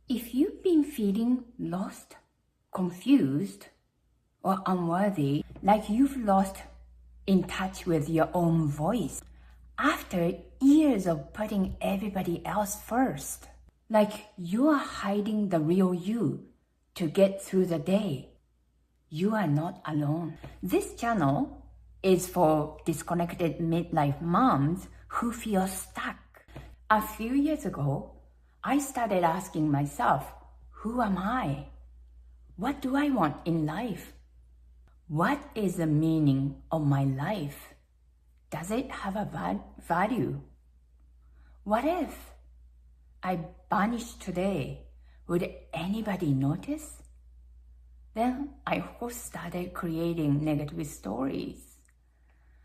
If you've been feeling lost, confused, or unworthy, like you've lost in touch with your own voice, after years of putting everybody else first, like you are hiding the real you to get through the day, you are not alone. This channel is for disconnected midlife moms who feel stuck. A few years ago, I started asking myself, who am I? What do I want in life? What is the meaning of my life? Does it have a value? What if I vanished today? Would anybody notice? Then I first started creating negative stories.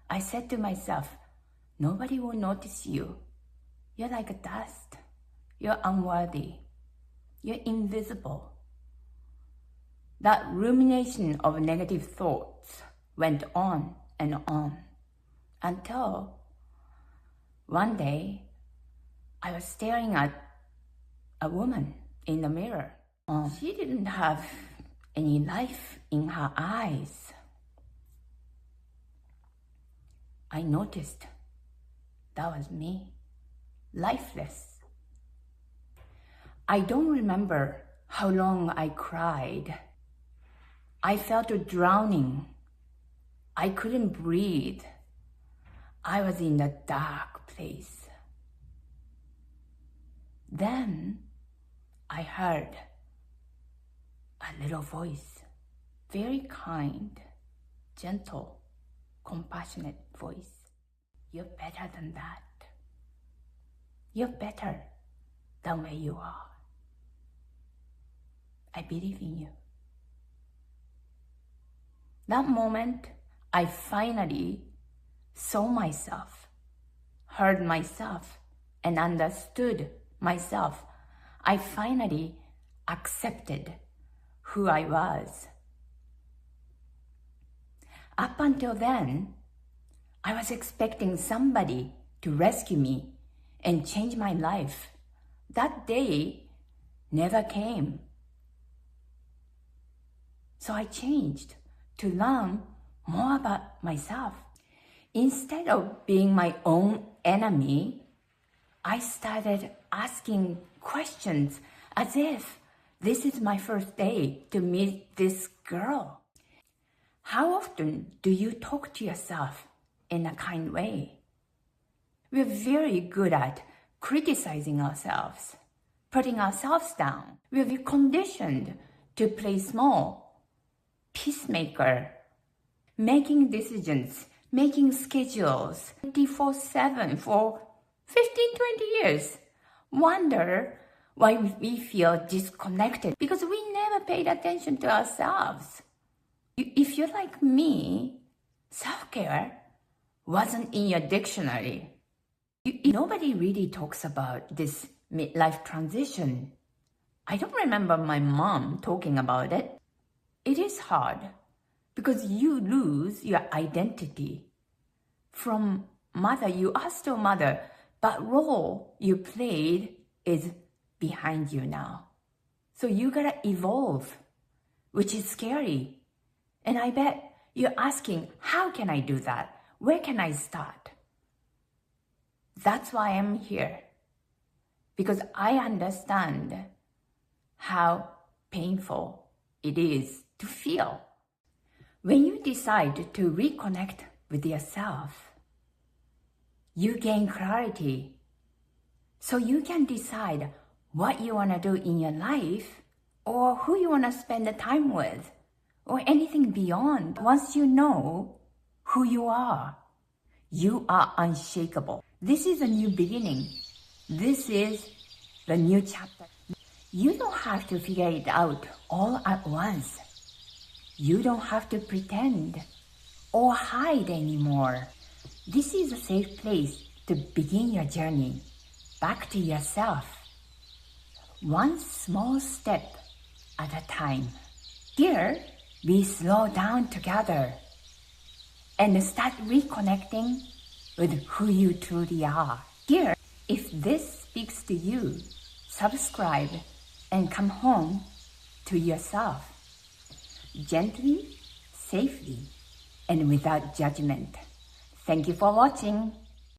I said to myself, nobody will notice you. You're like a dust. You're unworthy. You're invisible. That rumination of negative thoughts went on and on until one day I was staring at a woman in the mirror. She didn't have any life in her eyes. I noticed that was me, lifeless. I don't remember how long I cried. I felt drowning. I couldn't breathe. I was in a dark place. Then I heard a little voice, very kind, gentle, compassionate voice. You're better than that. You're better than where you are. I believe in you. That moment, I finally saw myself, heard myself, and understood myself. I finally accepted who I was. Up until then, I was expecting somebody to rescue me and change my life. That day never came. So I changed to learn more about myself. Instead of being my own enemy, I started asking questions as if this is my first day to meet this girl. How often do you talk to yourself in a kind way? We're very good at criticizing ourselves, putting ourselves down. We're conditioned to play small, peacemaker, making decisions, making schedules 24/7 for 15, 20 years. Wonder why we feel disconnected because we never paid attention to ourselves. If you're like me, self-care wasn't in your dictionary. Nobody really talks about this midlife transition. I don't remember my mom talking about it. It is hard because you lose your identity. From mother, you are still mother, but role you played is behind you now. So you gotta evolve, which is scary. And I bet you're asking, how can I do that? Where can I start? That's why I'm here. Because I understand how painful it is to feel. When you decide to reconnect with yourself, you gain clarity. So you can decide what you want to do in your life or who you want to spend the time with or anything beyond. Once you know who you are unshakable. This is a new beginning. This is the new chapter. You don't have to figure it out all at once. You don't have to pretend or hide anymore. This is a safe place to begin your journey back to yourself. One small step at a time. Here, we slow down together and start reconnecting with who you truly are. Here, if this speaks to you, subscribe and come home to yourself gently, safely, and without judgment. Thank you for watching.